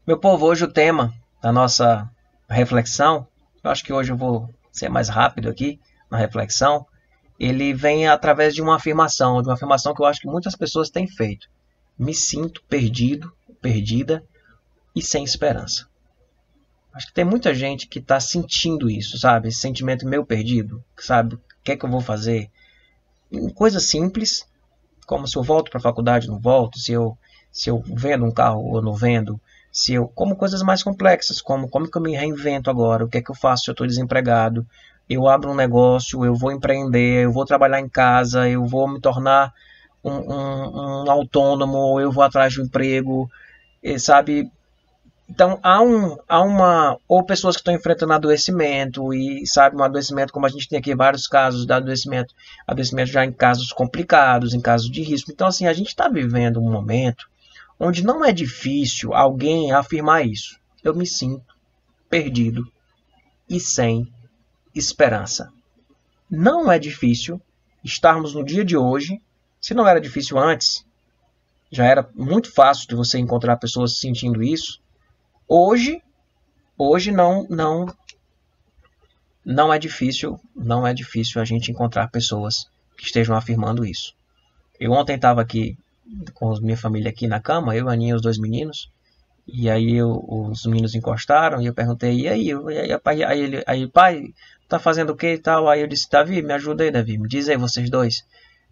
Meu povo, hoje o tema da nossa reflexão, eu acho que hoje eu vou ser mais rápido aqui na reflexão, ele vem através de uma afirmação que eu acho que muitas pessoas têm feito. Me sinto perdido, perdida e sem esperança. Acho que tem muita gente que está sentindo isso, sabe? Esse sentimento meio perdido, sabe? O que é que eu vou fazer? Em coisas simples, como se eu volto para a faculdade ou não volto, se eu vendo um carro ou não vendo, como coisas mais complexas, como que eu me reinvento agora, o que é que eu faço se eu estou desempregado, eu abro um negócio, eu vou empreender, eu vou trabalhar em casa, eu vou me tornar um autônomo, eu vou atrás de um emprego, sabe? Então, ou pessoas que estão enfrentando adoecimento, e sabe, um adoecimento, como a gente tem aqui vários casos de adoecimento já em casos complicados, em casos de risco. Então, assim, a gente está vivendo um momento onde não é difícil alguém afirmar isso. Eu me sinto perdido e sem esperança. Não é difícil estarmos no dia de hoje, se não era difícil antes, já era muito fácil de você encontrar pessoas sentindo isso. Hoje não é difícil, a gente encontrar pessoas que estejam afirmando isso. Eu ontem estava aqui com a minha família aqui na cama, eu, a Aninha e os dois meninos, e aí os meninos encostaram e eu perguntei, e aí, pai, tá fazendo o que e tal? Aí eu disse, Davi, me ajuda aí, Davi, me diz aí vocês dois,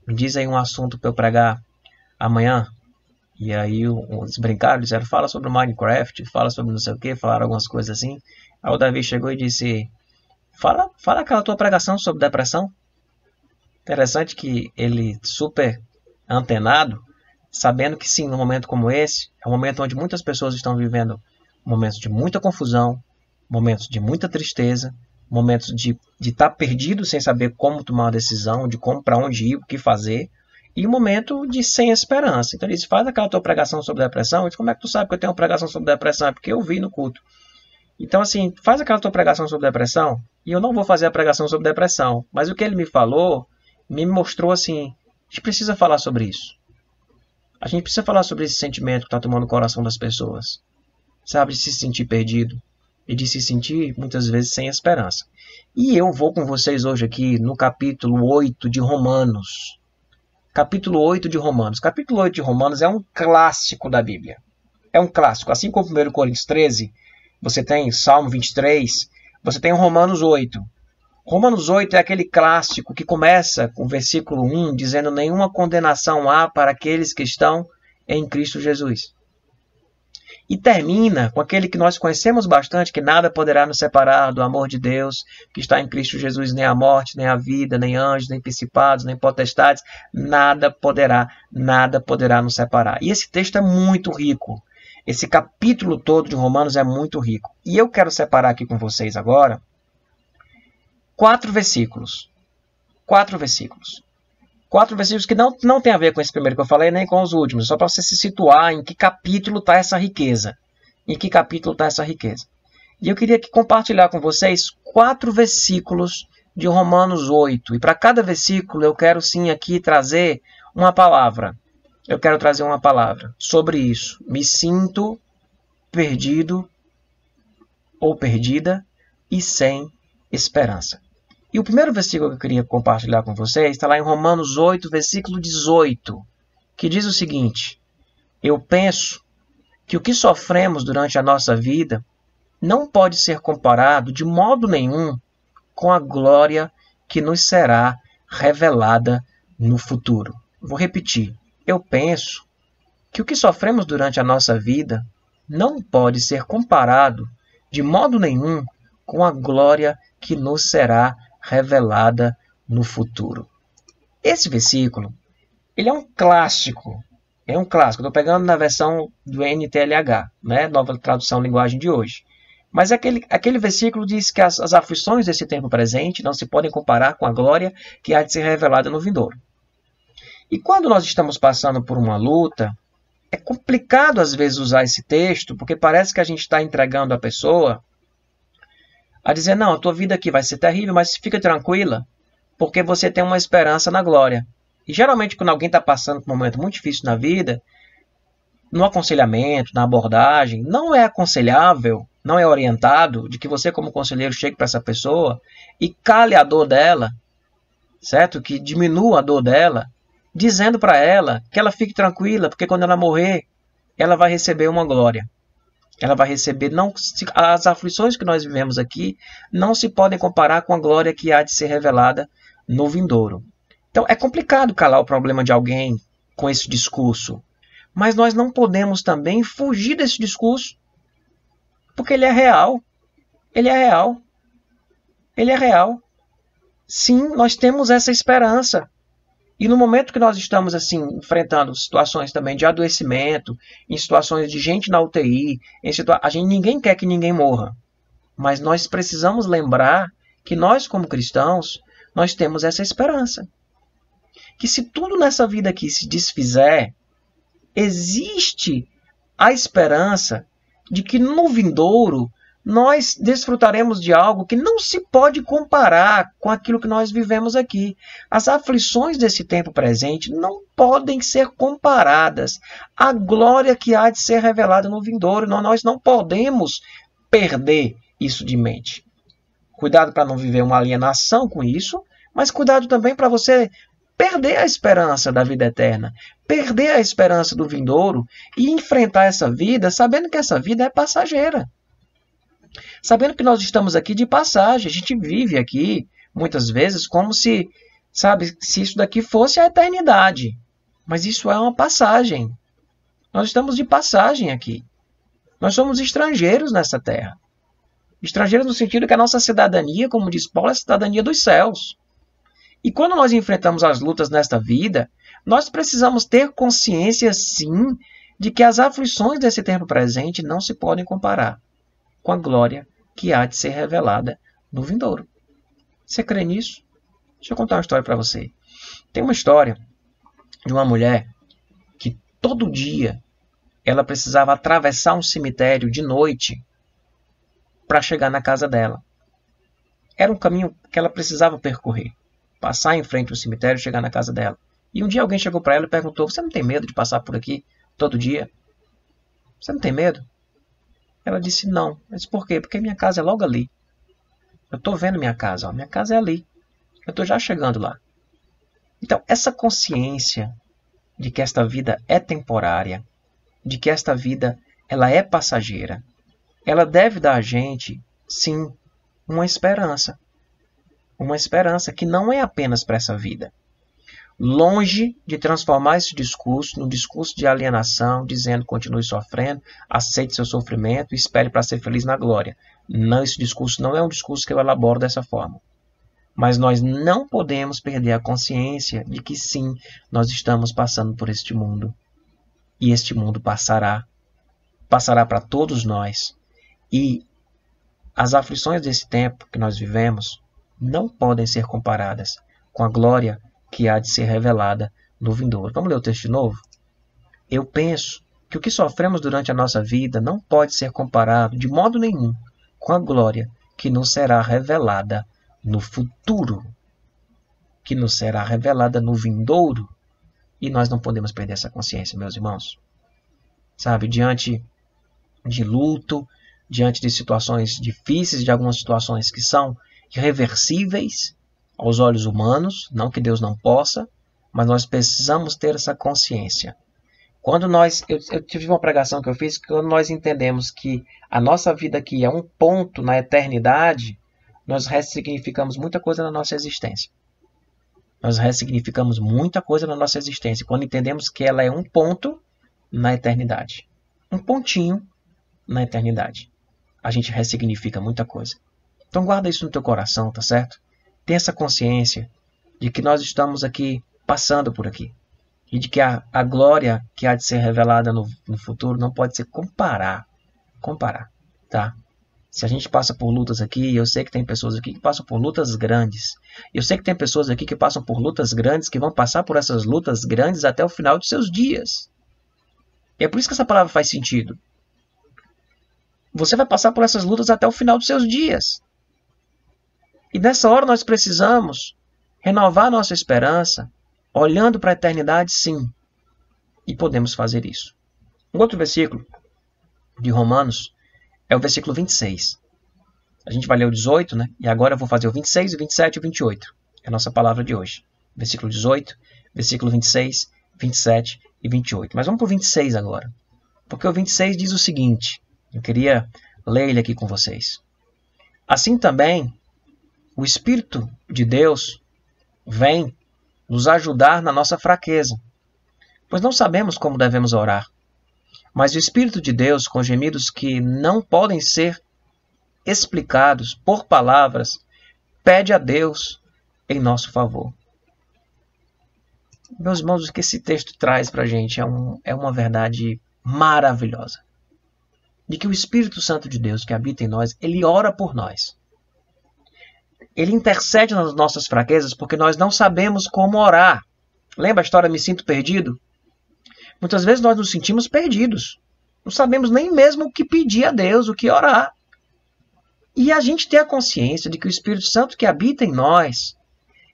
me diz aí um assunto para eu pregar amanhã. E aí eles brincaram, disseram, fala sobre o Minecraft, fala sobre não sei o que, falaram algumas coisas assim. Aí o Davi chegou e disse, fala aquela tua pregação sobre depressão. Interessante que ele, super antenado, sabendo que sim, num momento como esse, é um momento onde muitas pessoas estão vivendo momentos de muita confusão, momentos de muita tristeza, momentos de estar perdido sem saber como tomar uma decisão, de como, para onde ir, o que fazer, e um momento de sem esperança. Então ele diz, faz aquela tua pregação sobre depressão. Eu disse, como é que tu sabe que eu tenho uma pregação sobre depressão? É porque eu vi no culto. Então assim, faz aquela tua pregação sobre depressão, e eu não vou fazer a pregação sobre depressão, mas o que ele me falou, me mostrou assim, a gente precisa falar sobre isso. A gente precisa falar sobre esse sentimento que está tomando o coração das pessoas. Sabe, de se sentir perdido e de se sentir, muitas vezes, sem esperança. E eu vou com vocês hoje aqui no capítulo 8 de Romanos. Capítulo 8 de Romanos. Capítulo 8 de Romanos é um clássico da Bíblia. É um clássico. Assim como 1 Coríntios 13, você tem Salmo 23, você tem o Romanos 8. Romanos 8 é aquele clássico que começa com o versículo 1, dizendo nenhuma condenação há para aqueles que estão em Cristo Jesus. E termina com aquele que nós conhecemos bastante, que nada poderá nos separar do amor de Deus, que está em Cristo Jesus, nem a morte, nem a vida, nem anjos, nem principados, nem potestades, nada poderá nos separar. E esse texto é muito rico. Esse capítulo todo de Romanos é muito rico. E eu quero separar aqui com vocês agora 4 versículos. 4 versículos. 4 versículos que não tem a ver com esse primeiro que eu falei, nem com os últimos. Só para você se situar em que capítulo está essa riqueza. Em que capítulo está essa riqueza. E eu queria aqui compartilhar com vocês 4 versículos de Romanos 8. E para cada versículo eu quero sim aqui trazer uma palavra. Eu quero trazer uma palavra sobre isso. Me sinto perdido ou perdida e sem esperança. E o primeiro versículo que eu queria compartilhar com vocês está lá em Romanos 8, versículo 18, que diz o seguinte: eu penso que o que sofremos durante a nossa vida não pode ser comparado de modo nenhum com a glória que nos será revelada no futuro. Vou repetir. Eu penso que o que sofremos durante a nossa vida não pode ser comparado de modo nenhum com a glória que nos será revelada no futuro. Esse versículo, ele é um clássico. É um clássico. Estou pegando na versão do NTLH, né? Nova tradução linguagem de hoje. Mas aquele versículo diz que as aflições desse tempo presente não se podem comparar com a glória que há de ser revelada no vindouro. E quando nós estamos passando por uma luta, é complicado às vezes usar esse texto, porque parece que a gente está entregando a pessoa a dizer, não, a tua vida aqui vai ser terrível, mas fica tranquila, porque você tem uma esperança na glória. E geralmente quando alguém está passando por um momento muito difícil na vida, no aconselhamento, na abordagem, não é aconselhável, não é orientado de que você como conselheiro chegue para essa pessoa e cale a dor dela, certo? Que diminua a dor dela, dizendo para ela que ela fique tranquila, porque quando ela morrer, ela vai receber uma glória. Ela vai receber, não, as aflições que nós vivemos aqui não se podem comparar com a glória que há de ser revelada no vindouro. Então é complicado calar o problema de alguém com esse discurso, mas nós não podemos também fugir desse discurso, porque ele é real. Ele é real. Ele é real. Sim, nós temos essa esperança. E no momento que nós estamos assim enfrentando situações também de adoecimento, em situações de gente na UTI, ninguém quer que ninguém morra. Mas nós precisamos lembrar que nós, como cristãos, nós temos essa esperança. Que se tudo nessa vida aqui se desfizer, existe a esperança de que no vindouro nós desfrutaremos de algo que não se pode comparar com aquilo que nós vivemos aqui. As aflições desse tempo presente não podem ser comparadas à glória que há de ser revelada no vindouro. Nós não podemos perder isso de mente. Cuidado para não viver uma alienação com isso, mas cuidado também para você perder a esperança da vida eterna, perder a esperança do vindouro e enfrentar essa vida sabendo que essa vida é passageira. Sabendo que nós estamos aqui de passagem, a gente vive aqui muitas vezes como se isso daqui fosse a eternidade. Mas isso é uma passagem. Nós estamos de passagem aqui. Nós somos estrangeiros nessa terra. Estrangeiros no sentido que a nossa cidadania, como diz Paulo, é a cidadania dos céus. E quando nós enfrentamos as lutas nesta vida, nós precisamos ter consciência, sim, de que as aflições desse tempo presente não se podem comparar com a glória que há de ser revelada no vindouro. Você crê nisso? Deixa eu contar uma história para você. Tem uma história de uma mulher que todo dia ela precisava atravessar um cemitério de noite para chegar na casa dela. Era um caminho que ela precisava percorrer. Passar em frente ao cemitério e chegar na casa dela. E um dia alguém chegou para ela e perguntou: você não tem medo de passar por aqui todo dia? Você não tem medo? Ela disse não. Eu disse, por quê? Porque minha casa é logo ali. Eu estou vendo minha casa. Ó. Minha casa é ali. Eu estou já chegando lá. Então, essa consciência de que esta vida é temporária, de que esta vida ela é passageira, ela deve dar a gente, sim, uma esperança. Uma esperança que não é apenas para essa vida. Longe de transformar esse discurso num discurso de alienação, dizendo continue sofrendo, aceite seu sofrimento e espere para ser feliz na glória. Não, esse discurso não é um discurso que eu elaboro dessa forma. Mas nós não podemos perder a consciência de que sim, nós estamos passando por este mundo. E este mundo passará. Passará para todos nós. E as aflições desse tempo que nós vivemos não podem ser comparadas com a glória que há de ser revelada no vindouro. Vamos ler o texto de novo? Eu penso que o que sofremos durante a nossa vida não pode ser comparado de modo nenhum com a glória que nos será revelada no futuro, que nos será revelada no vindouro. E nós não podemos perder essa consciência, meus irmãos. Sabe, diante de luto, diante de situações difíceis, de algumas situações que são irreversíveis aos olhos humanos, não que Deus não possa, mas nós precisamos ter essa consciência. Quando eu tive uma pregação que eu fiz, que quando nós entendemos que a nossa vida aqui é um ponto na eternidade, nós ressignificamos muita coisa na nossa existência. Nós ressignificamos muita coisa na nossa existência, quando entendemos que ela é um ponto na eternidade. Um pontinho na eternidade. A gente ressignifica muita coisa. Então guarda isso no teu coração, tá certo? Tenha essa consciência de que nós estamos aqui, passando por aqui. E de que a glória que há de ser revelada no futuro não pode ser comparar, tá? Se a gente passa por lutas aqui, eu sei que tem pessoas aqui que passam por lutas grandes. Eu sei que tem pessoas aqui que passam por lutas grandes, que vão passar por essas lutas grandes até o final de seus dias. E é por isso que essa palavra faz sentido. Você vai passar por essas lutas até o final dos seus dias. E nessa hora nós precisamos renovar nossa esperança, olhando para a eternidade, sim. E podemos fazer isso. Um outro versículo de Romanos é o versículo 26. A gente vai ler o 18, né? E agora eu vou fazer o 26, o 27 e o 28. É a nossa palavra de hoje. Versículo 18, versículo 26, 27 e 28. Mas vamos para o 26 agora. Porque o 26 diz o seguinte. Eu queria ler ele aqui com vocês. Assim também, o Espírito de Deus vem nos ajudar na nossa fraqueza, pois não sabemos como devemos orar. Mas o Espírito de Deus, com gemidos que não podem ser explicados por palavras, pede a Deus em nosso favor. Meus irmãos, o que esse texto traz para a gente é uma verdade maravilhosa. De que o Espírito Santo de Deus que habita em nós, ele ora por nós. Ele intercede nas nossas fraquezas porque nós não sabemos como orar. Lembra a história Me Sinto Perdido? Muitas vezes nós nos sentimos perdidos. Não sabemos nem mesmo o que pedir a Deus, o que orar. E a gente tem a consciência de que o Espírito Santo que habita em nós,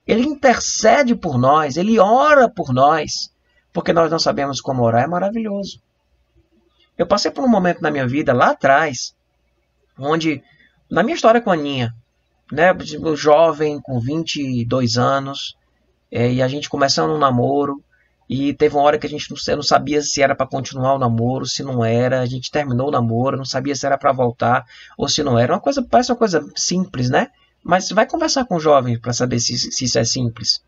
ele intercede por nós, ele ora por nós, porque nós não sabemos como orar, é maravilhoso. Eu passei por um momento na minha vida, lá atrás, onde, na minha história com a Aninha, né, jovem, com 22 anos, e a gente começando um namoro, e teve uma hora que a gente não sabia se era para continuar o namoro, se não era. A gente terminou o namoro, não sabia se era para voltar ou se não era. Parece uma coisa simples, né? Mas vai conversar com jovens para saber se isso é simples.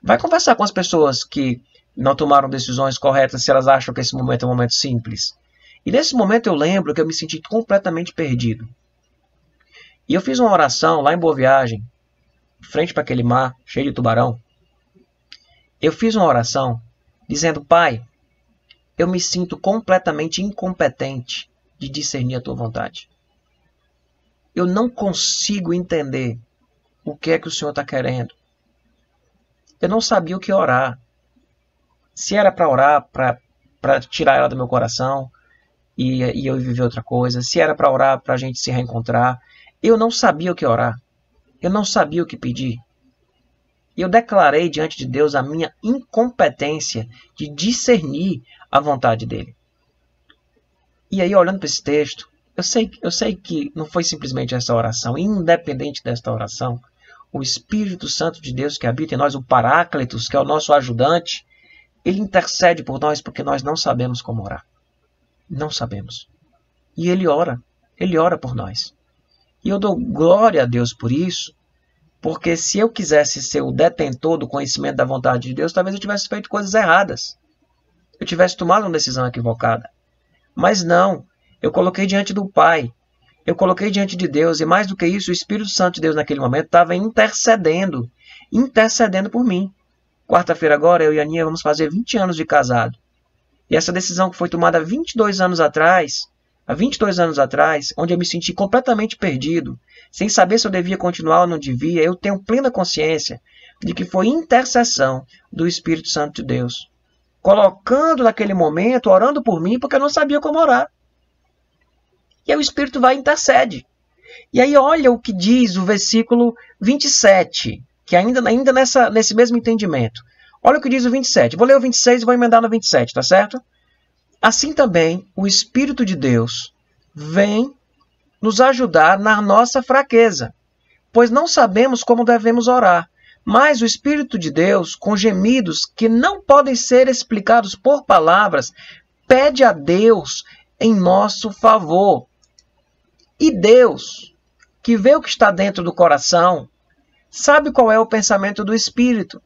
Vai conversar com as pessoas que não tomaram decisões corretas, se elas acham que esse momento é um momento simples. E nesse momento eu lembro que eu me senti completamente perdido. E eu fiz uma oração lá em Boa Viagem, frente para aquele mar cheio de tubarão. Eu fiz uma oração dizendo: Pai, eu me sinto completamente incompetente de discernir a tua vontade. Eu não consigo entender o que é que o Senhor está querendo. Eu não sabia o que orar. Se era para orar, para tirar ela do meu coração e eu viver outra coisa. Se era para orar para a gente se reencontrar. Eu não sabia o que orar. Eu não sabia o que pedir. E eu declarei diante de Deus a minha incompetência de discernir a vontade dele. E aí, olhando para esse texto, eu sei que não foi simplesmente essa oração. Independente desta oração, o Espírito Santo de Deus que habita em nós, o Paráclitos, que é o nosso ajudante, ele intercede por nós porque nós não sabemos como orar. Não sabemos. E ele ora por nós. E eu dou glória a Deus por isso, porque se eu quisesse ser o detentor do conhecimento da vontade de Deus, talvez eu tivesse feito coisas erradas. Eu tivesse tomado uma decisão equivocada. Mas não, eu coloquei diante do Pai, eu coloquei diante de Deus, e mais do que isso, o Espírito Santo de Deus naquele momento estava intercedendo por mim. Quarta-feira agora, eu e a Aninha vamos fazer 20 anos de casado. E essa decisão que foi tomada há 22 anos atrás, onde eu me senti completamente perdido, sem saber se eu devia continuar ou não devia, eu tenho plena consciência de que foi intercessão do Espírito Santo de Deus, colocando naquele momento, orando por mim, porque eu não sabia como orar. E aí o Espírito vai e intercede. E aí olha o que diz o versículo 27, que ainda nesse mesmo entendimento. Olha o que diz o 27. Vou ler o 26 e vou emendar no 27, tá certo? Assim também, o Espírito de Deus vem nos ajudar na nossa fraqueza, pois não sabemos como devemos orar. Mas o Espírito de Deus, com gemidos que não podem ser explicados por palavras, pede a Deus em nosso favor. E Deus, que vê o que está dentro do coração, sabe qual é o pensamento do Espírito,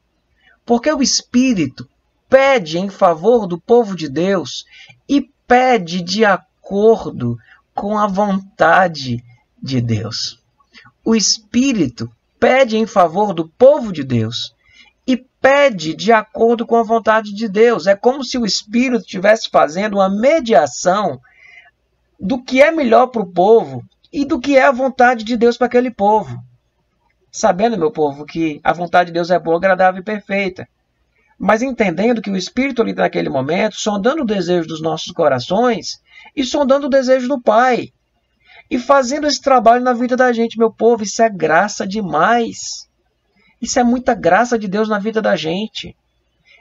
porque o Espírito pede em favor do povo de Deus e pede de acordo com a vontade de Deus. O Espírito pede em favor do povo de Deus e pede de acordo com a vontade de Deus. É como se o Espírito estivesse fazendo uma mediação do que é melhor para o povo e do que é a vontade de Deus para aquele povo. Sabendo, meu povo, que a vontade de Deus é boa, agradável e perfeita. Mas entendendo que o Espírito ali naquele momento, sondando o desejo dos nossos corações e sondando o desejo do Pai. E fazendo esse trabalho na vida da gente, meu povo, isso é graça demais. Isso é muita graça de Deus na vida da gente.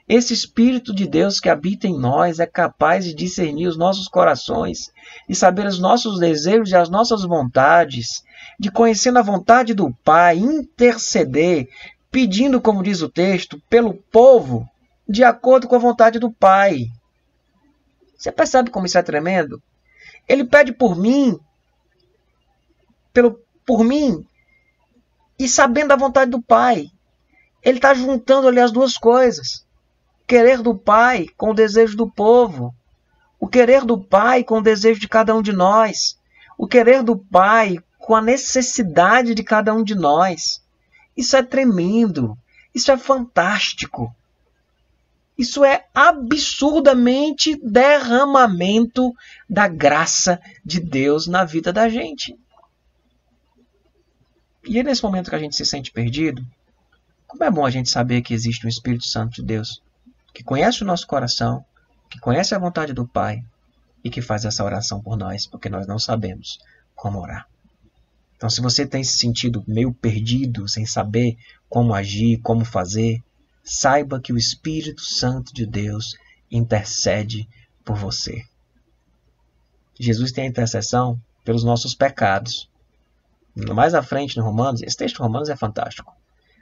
Esse Espírito de Deus que habita em nós é capaz de discernir os nossos corações, de saber os nossos desejos e as nossas vontades, de conhecendo a vontade do Pai, interceder, pedindo, como diz o texto, pelo povo, de acordo com a vontade do Pai. Você percebe como isso é tremendo? Ele pede por mim, por mim, e sabendo a vontade do Pai. Ele está juntando ali as duas coisas. O querer do Pai com o desejo do povo. O querer do Pai com o desejo de cada um de nós. O querer do Pai com a necessidade de cada um de nós. Isso é tremendo. Isso é fantástico. Isso é absurdamente derramamento da graça de Deus na vida da gente. E é nesse momento que a gente se sente perdido, como é bom a gente saber que existe um Espírito Santo de Deus, que conhece o nosso coração, que conhece a vontade do Pai e que faz essa oração por nós, porque nós não sabemos como orar. Então, se você tem se sentido meio perdido, sem saber como agir, como fazer, saiba que o Espírito Santo de Deus intercede por você. Jesus tem a intercessão pelos nossos pecados. Mais à frente, no Romanos, esse texto de Romanos é fantástico.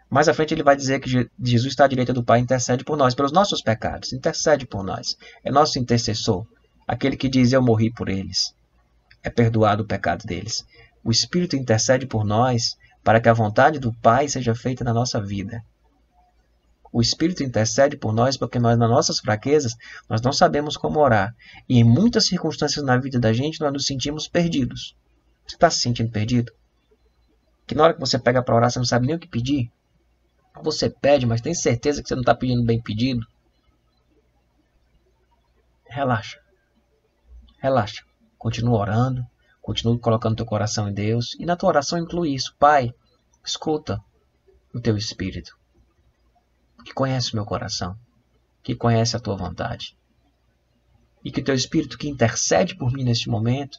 Mais à frente ele vai dizer que Jesus está à direita do Pai e intercede por nós, pelos nossos pecados. Intercede por nós. É nosso intercessor. Aquele que diz, eu morri por eles. É perdoado o pecado deles. O Espírito intercede por nós para que a vontade do Pai seja feita na nossa vida. O Espírito intercede por nós porque nós, nas nossas fraquezas, nós não sabemos como orar. E em muitas circunstâncias na vida da gente, nós nos sentimos perdidos. Você está se sentindo perdido? Que na hora que você pega para orar, você não sabe nem o que pedir? Você pede, mas tem certeza que você não está pedindo bem pedido? Relaxa. Relaxa. Continua orando. Continua colocando teu coração em Deus. E na tua oração inclui isso. Pai, escuta o teu Espírito, que conhece o meu coração, que conhece a tua vontade. E que o teu Espírito que intercede por mim neste momento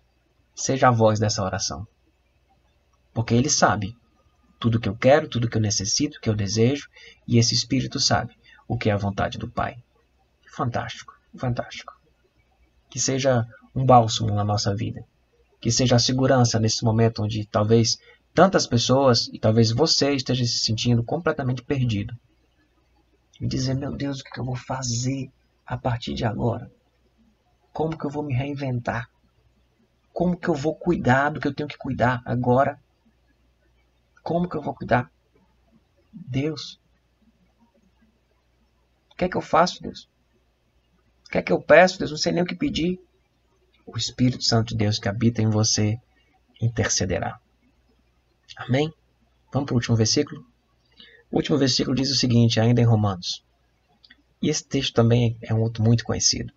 seja a voz dessa oração. Porque ele sabe tudo que eu quero, tudo que eu necessito, que eu desejo, e esse Espírito sabe o que é a vontade do Pai. Fantástico, fantástico. Que seja um bálsamo na nossa vida. Que seja a segurança nesse momento onde talvez tantas pessoas, e talvez você esteja se sentindo completamente perdido. E dizer, meu Deus, o que eu vou fazer a partir de agora? Como que eu vou me reinventar? Como que eu vou cuidar do que eu tenho que cuidar agora? Como que eu vou cuidar? Deus. O que é que eu faço, Deus? O que é que eu peço, Deus? Não sei nem o que pedir. O Espírito Santo de Deus que habita em você intercederá. Amém? Vamos para o último versículo? O último versículo diz o seguinte, ainda em Romanos. E esse texto também é um outro muito conhecido.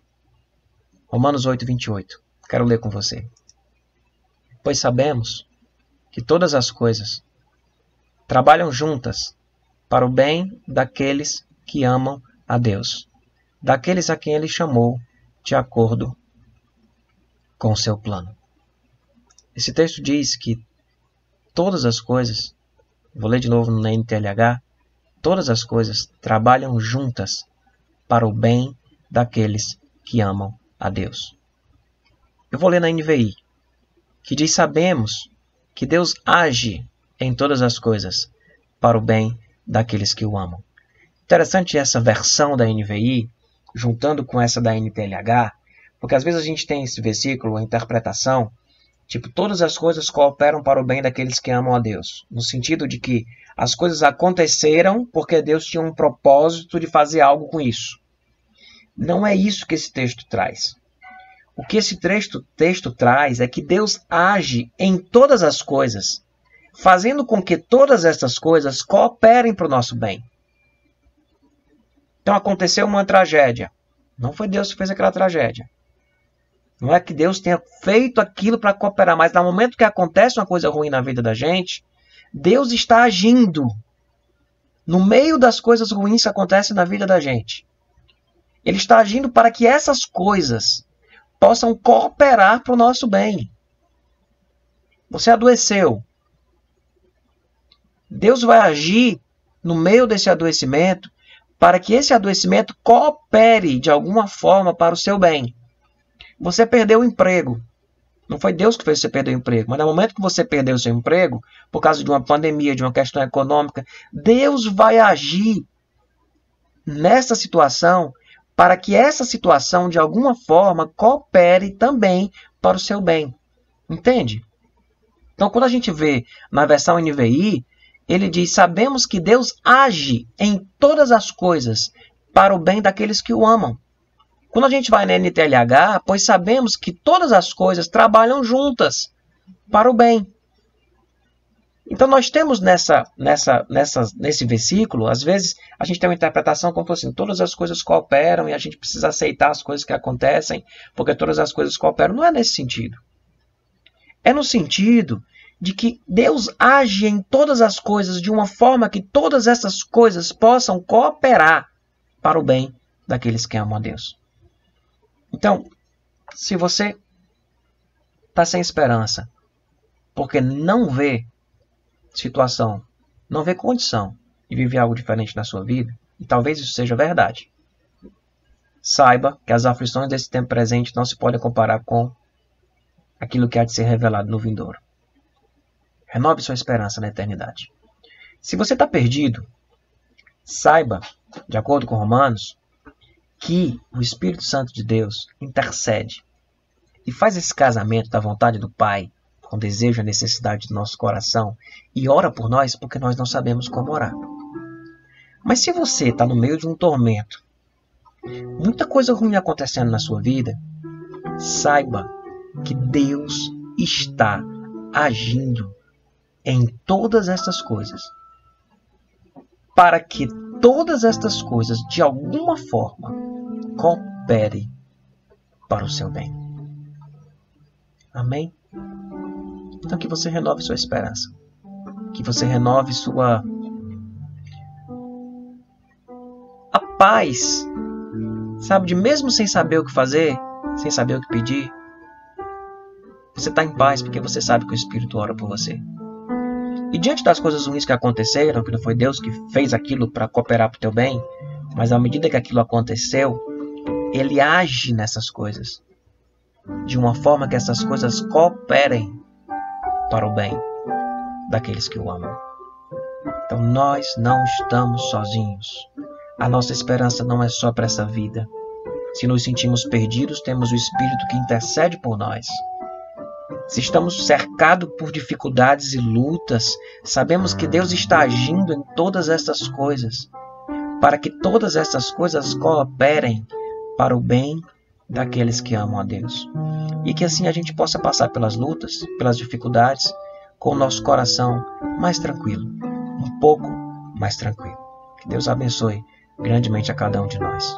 Romanos 8, 28. Quero ler com você. Pois sabemos que todas as coisas trabalham juntas para o bem daqueles que amam a Deus, daqueles a quem Ele chamou de acordo com o seu plano. Esse texto diz que todas as coisas, vou ler de novo na NTLH, todas as coisas trabalham juntas para o bem daqueles que amam a Deus. Eu vou ler na NVI, que diz, sabemos que Deus age em todas as coisas para o bem daqueles que o amam. Interessante essa versão da NVI, juntando com essa da NTLH, porque às vezes a gente tem esse versículo, a interpretação, tipo, todas as coisas cooperam para o bem daqueles que amam a Deus. No sentido de que as coisas aconteceram porque Deus tinha um propósito de fazer algo com isso. Não é isso que esse texto traz. O que esse texto traz é que Deus age em todas as coisas, fazendo com que todas essas coisas cooperem para o nosso bem. Então aconteceu uma tragédia. Não foi Deus que fez aquela tragédia. Não é que Deus tenha feito aquilo para cooperar, mas no momento que acontece uma coisa ruim na vida da gente, Deus está agindo no meio das coisas ruins que acontecem na vida da gente. Ele está agindo para que essas coisas possam cooperar para o nosso bem. Você adoeceu. Deus vai agir no meio desse adoecimento para que esse adoecimento coopere de alguma forma para o seu bem. Você perdeu o emprego. Não foi Deus que fez você perder o emprego, mas no momento que você perdeu o seu emprego, por causa de uma pandemia, de uma questão econômica, Deus vai agir nessa situação para que essa situação, de alguma forma, coopere também para o seu bem. Entende? Então, quando a gente vê na versão NVI, ele diz: sabemos que Deus age em todas as coisas para o bem daqueles que o amam. Quando a gente vai na NTLH, pois sabemos que todas as coisas trabalham juntas para o bem. Então nós temos nesse versículo, às vezes a gente tem uma interpretação como assim: todas as coisas cooperam e a gente precisa aceitar as coisas que acontecem, porque todas as coisas cooperam. Não é nesse sentido. É no sentido de que Deus age em todas as coisas de uma forma que todas essas coisas possam cooperar para o bem daqueles que amam a Deus. Então, se você está sem esperança, porque não vê situação, não vê condição de viver algo diferente na sua vida, e talvez isso seja verdade, saiba que as aflições desse tempo presente não se podem comparar com aquilo que há de ser revelado no vindouro. Renove sua esperança na eternidade. Se você está perdido, saiba, de acordo com Romanos, que o Espírito Santo de Deus intercede e faz esse casamento da vontade do Pai, com desejo e necessidade do nosso coração, e ora por nós porque nós não sabemos como orar. Mas se você está no meio de um tormento, muita coisa ruim acontecendo na sua vida, saiba que Deus está agindo em todas estas coisas, para que todas estas coisas, de alguma forma, cooperem para o seu bem. Amém? Então que você renove sua esperança. Que você renove a paz. Sabe, de mesmo sem saber o que fazer, sem saber o que pedir, você está em paz porque você sabe que o Espírito ora por você. E diante das coisas ruins que aconteceram, que não foi Deus que fez aquilo para cooperar para o teu bem, mas à medida que aquilo aconteceu, Ele age nessas coisas de uma forma que essas coisas cooperem para o bem daqueles que o amam. Então nós não estamos sozinhos. A nossa esperança não é só para essa vida. Se nos sentimos perdidos, temos o Espírito que intercede por nós. Se estamos cercados por dificuldades e lutas, sabemos que Deus está agindo em todas essas coisas, para que todas essas coisas cooperem para o bem daqueles que amam a Deus. E que assim a gente possa passar pelas lutas, pelas dificuldades, com o nosso coração mais tranquilo, um pouco mais tranquilo. Que Deus abençoe grandemente a cada um de nós.